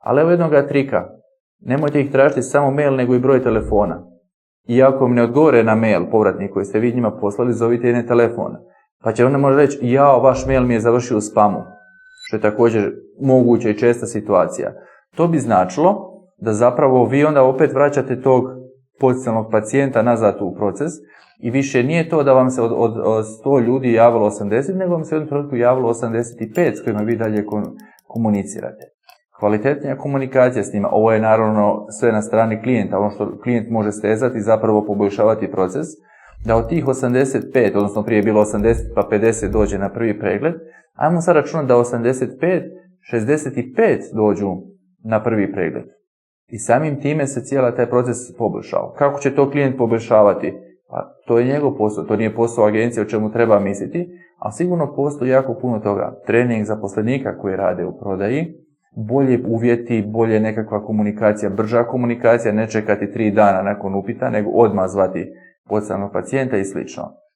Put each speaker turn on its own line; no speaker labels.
Ali evo jednoga trika. Nemojte ih tražiti samo mail, nego i broj telefona. I ako vam ne odgovore na mail povratnik koji ste vi njima poslali, zovite jedne telefona. Pa će onda možda reći, vaš mail mi je završio u spamu. Što je također moguća i česta situacija. To bi značilo da zapravo vi onda opet vraćate tog potencijalnog pacijenta nazad u proces i više nije to da vam se od 100 ljudi javilo 80, nego vam se u jednom trenutku javilo 85 s kojima vi dalje komunicirate. Kvalitetnija komunikacija s njima, ovo je naravno sve na strani klijenta, ono što klijent može stezati i zapravo poboljšavati proces, da od tih 85, odnosno prije je bilo 80 pa 50 dođe na prvi pregled, ajmo sad računati da 85, 65 dođu na prvi pregled. I samim time se cijela taj proces poboljšao. Kako će to klijent poboljšavati? Pa to je njegov posao, to nije posao agencije o čemu treba misliti, ali sigurno postoji jako puno toga. Trening zaposlenika koji rade u prodaji, bolje uvjeti, bolje nekakva komunikacija, brža komunikacija, ne čekati 3 dana nakon upita, nego odmah zvati potencijalnog pacijenta i slično.